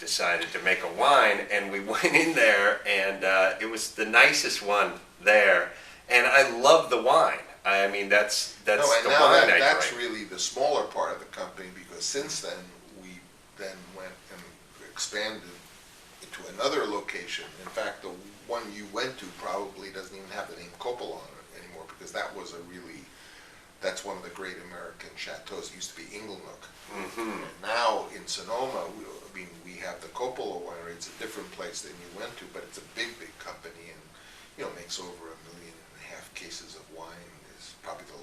decided to make a wine, and we went in there, and it was the nicest one there, and I love the wine. I mean, that's No, and the now wine I that's drink. really the smaller part of the company, because since then, we then went and expanded into another location. In fact, the one you went to probably doesn't even have the name Coppola on it anymore, because that's one of the great American chateaus. It used to be Inglenook. Mm-hmm. And now in Sonoma, we have the Coppola winery. It's a different place than you went to, but it's a big, big company, and makes over 1.5 million cases of wine. Is probably the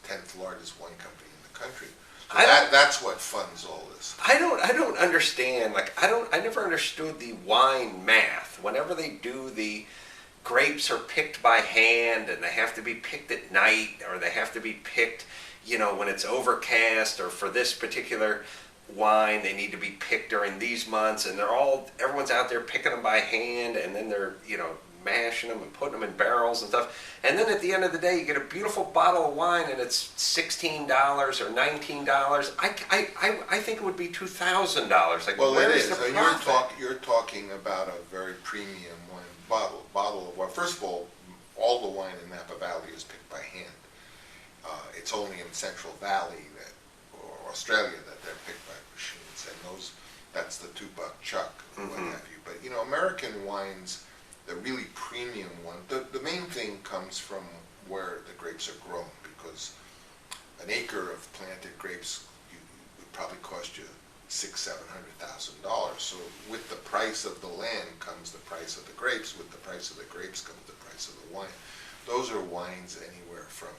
10th largest wine company in the country. So that's what funds all this. I don't understand. Like, I never understood the wine math. Whenever they do the grapes are picked by hand, and they have to be picked at night, or they have to be picked, when it's overcast, or for this particular wine, they need to be picked during these months, and everyone's out there picking them by hand, and then they're, mashing them and putting them in barrels and stuff. And then at the end of the day, you get a beautiful bottle of wine, and it's $16 or $19. I think it would be $2,000. Like, well, where it is is. the So profit? you're talking about a very premium wine bottle of wine. First of all the wine in Napa Valley is picked by hand. It's only in Central Valley or Australia that they're picked by machines, and that's the $2 chuck and what have you. But American wines, the really premium one, the main thing comes from where the grapes are grown, because an acre of planted grapes would probably cost you $600,000-$700,000. So with the price of the land comes the price of the grapes. With the price of the grapes comes the price of the wine. Those are wines anywhere from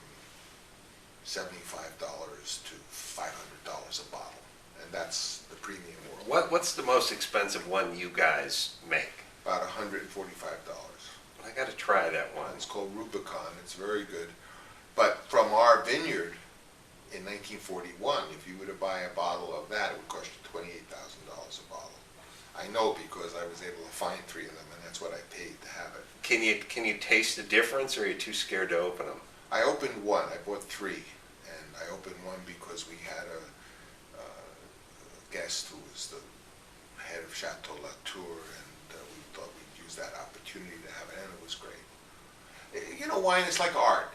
$75 to $500 a bottle, and that's the premium world. What's the most expensive one you guys make? About $145. I got to try that one. It's called Rubicon. It's very good. But from our vineyard in 1941, if you were to buy a bottle of that, it would cost you $28,000 a bottle. I know, because I was able to find 3 of them, and that's what I paid to have it. Can you taste the difference, or are you too scared to open them? I opened one. I bought 3, and I opened one because we had a guest who was the head of Chateau Latour, and we thought we'd use that opportunity to have it, and it was great. Wine is like art.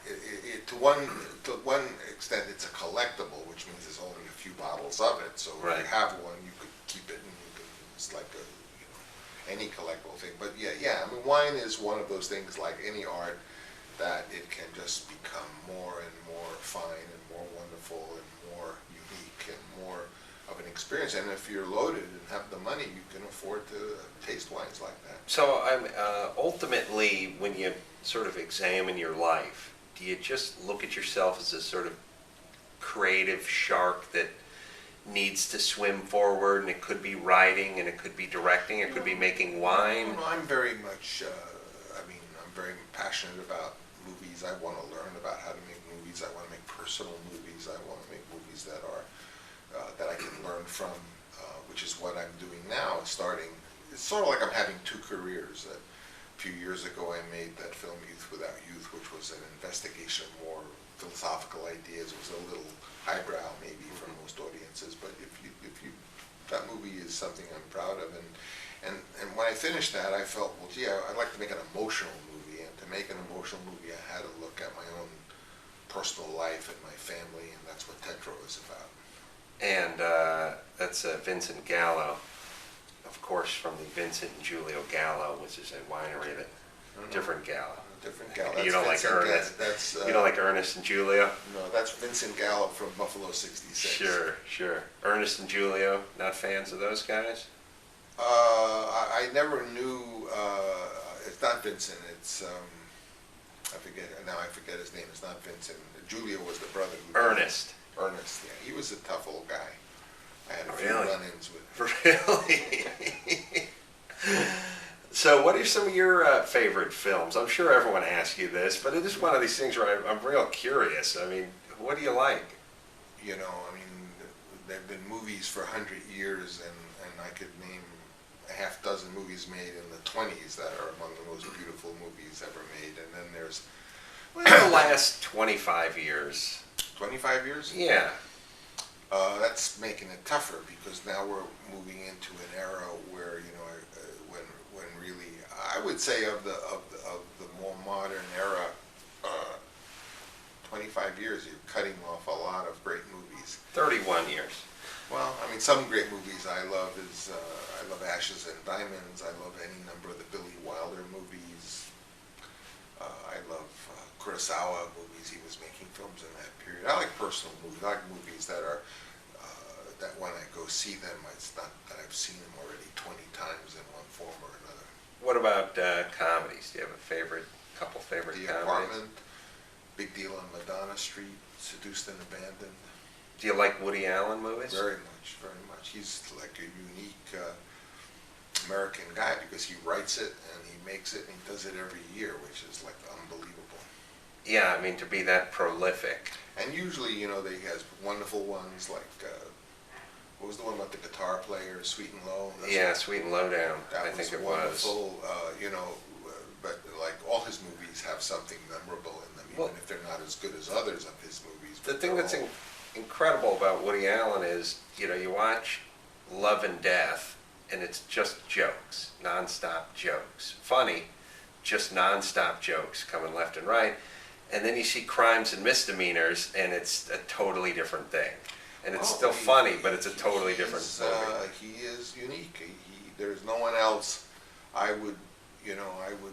To one extent, it's a collectible, which means there's only a few bottles of it. So Right. if you have one, you could keep it, and it's like any collectible thing. But yeah. I mean, wine is one of those things, like any art, that it can just become more and more fine and more wonderful and more unique and more of an experience. And if you're loaded and have the money, you can afford to taste wines like that. So ultimately, when you sort of examine your life, do you just look at yourself as a sort of creative shark that needs to swim forward, and it could be writing, and it could be directing, it could be making wine? I'm very much, I'm very passionate about movies. I want to learn about how to make movies. I want to make personal movies. I want to make movies that are that I can learn from, which is what I'm doing now. It's sort of like I'm having 2 careers. A few years ago, I made that film Youth Without Youth, which was an investigation of more philosophical ideas. It was a little highbrow, maybe, for most audiences, but that movie is something I'm proud of. And when I finished that, I felt, well, gee, I'd like to make an emotional movie. And to make an emotional movie, I had to look at my own personal life and my family, and that's what Tetro is about. And that's Vincent Gallo, of course, from the Vincent and Giulio Gallo, which is a winery that different Gallo. Different Gallo. You don't like Ernest. You don't like Ernest and Giulio? No, that's Vincent Gallo from Buffalo 66. Sure. Ernest and Giulio, not fans of those guys? I never knew. It's not Vincent. It's I forget his name. It's not Vincent. Giulio was the brother. Ernest. Ernest. Yeah, he was a tough old guy. I had a few Really? run-ins with him. Really? So what are some of your favorite films? I'm sure everyone asks you this, but it is one of these things where I'm real curious. I mean, what do you like? There have been movies for 100 years, and I could name a half dozen movies made in the 20s that are among the most beautiful movies ever made. And then there's... The last 25 years. 25 years? Yeah. That's making it tougher, because now we're moving into an era where would say of the more modern era, 25 years, you're cutting off a lot of great movies. 31 years. Well, I mean, some great movies I love is, I love Ashes and Diamonds. I love any number of the Billy Wilder movies. I love Kurosawa movies. He was making films in that period. I like personal movies. I like movies that are, that when I go see them, it's not that I've seen them already 20 times in one form or another. What about comedies? Do you have a couple favorite The comedies? Apartment, Big Deal on Madonna Street, Seduced and Abandoned. Do you like Woody Allen movies? Very much, very much. He's like a unique American guy because he writes it and he makes it and he does it every year, which is like unbelievable. Yeah, I mean, to be that prolific. And usually, you know, he has wonderful ones like, what was the one about the guitar player, Sweet and Low? Yeah, Sweet and Lowdown, I think it was. Wonderful, you know, but like all his movies have something memorable in them, even if they're not as good as others of his movies. The thing that's incredible about Woody Allen is, you know, you watch Love and Death, and it's just jokes, nonstop jokes. Funny, just nonstop jokes coming left and right. And then you see Crimes and Misdemeanors, and it's a totally different thing. And it's still funny, but it's a totally different movie. He is unique. There's no one else. I would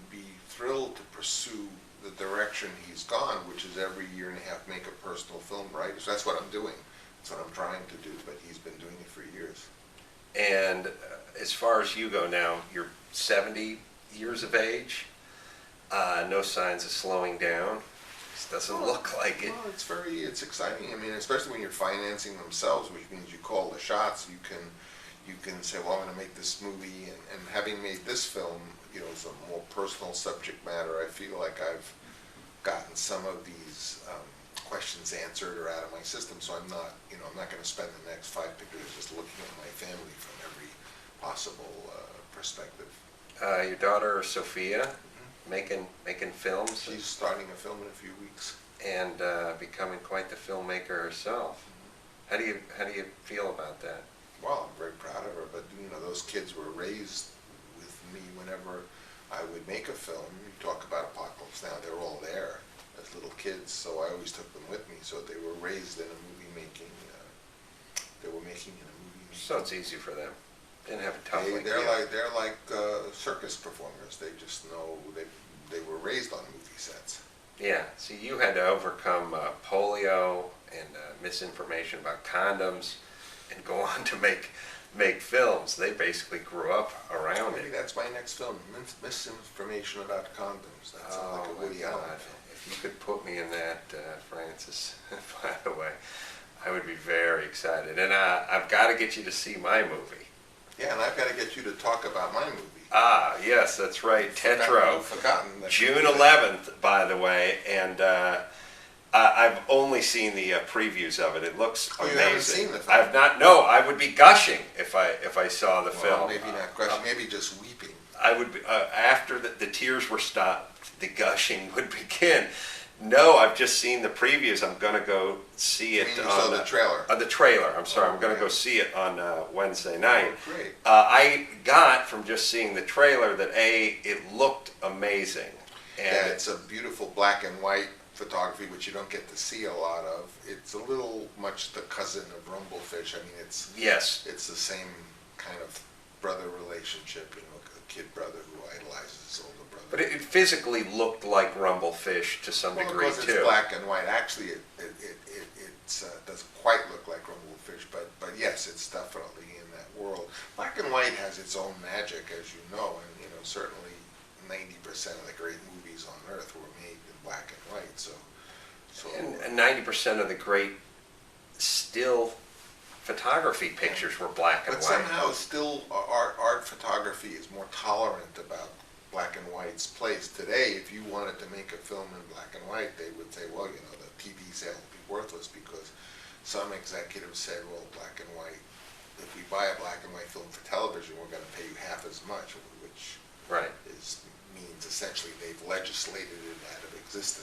be thrilled to pursue the direction he's gone, which is every year and a half make a personal film, right? So that's what I'm doing. That's what I'm trying to do, but he's been doing it for years. And as far as you go now, you're 70 years of age, no signs of slowing down. It doesn't look like it. Well, it's exciting. I mean, especially when you're financing themselves, which means you call the shots. You can say, well, I'm going to make this movie, and having made this film, you know, it's a more personal subject matter. I feel like I've gotten some of these questions answered or out of my system, so I'm not going to spend the next 5 pictures just looking at my family from every possible perspective. Your daughter Sophia, making films. She's starting a film in a few weeks. And becoming quite the filmmaker herself. How do you feel about that? Well, I'm very proud of her, but you know, those kids were raised with me whenever I would make a film. You talk about Apocalypse Now, they're all there as little kids, so I always took them with me. So they were raised in a movie making, they were making in a movie making. So it's easy for them. Didn't have a tough They're like circus performers. They just know, they were raised on movie sets. Yeah, see, you had to overcome polio and misinformation about condoms and go on to make films. They basically grew up around Maybe it. that's my next film, misinformation about condoms. That's like a Woody Allen film. If you could put me in that, Francis, by the way, I would be very excited. And I've got to get you to see my movie. Yeah, and I've got to get you to talk about my movie. Ah, yes, that's right, Tetro. Forgotten. June 11th, by the way, and I've only seen the previews of it. It looks amazing. You haven't seen the film? I've not. No, I would be gushing if I saw the film. Maybe not gushing. Maybe just weeping. I would be, after the tears were stopped, the gushing would begin. No, I've just seen the previews. I'm going to go see it. You saw the trailer? The trailer. I'm sorry. I'm going to go see it on Wednesday night. Oh, great. I got from just seeing the trailer that it looked amazing. And yeah, it's a beautiful black and white photography, which you don't get to see a lot of. It's a little much the cousin of Rumblefish. I mean, it's the same kind of brother relationship. You know, a kid brother who idolizes his older brother. But it physically looked like Rumblefish to some degree because too. It's black and white. Actually, it doesn't quite look like Rumblefish, but yes, it's definitely in that world. Black and white has its own magic, as you know, and you know certainly 90% of the great movies on Earth were made in black and white. So and 90% of the great still photography pictures were black and but white. somehow still art photography is more tolerant about black and white's place. Today, if you wanted to make a film in black and white, they would say, well, you know, the TV sale will be worthless because some executives said, well, black and white, if we buy a black and white film for television, we're going to pay you half as much, which means essentially they've legislated it out of existence.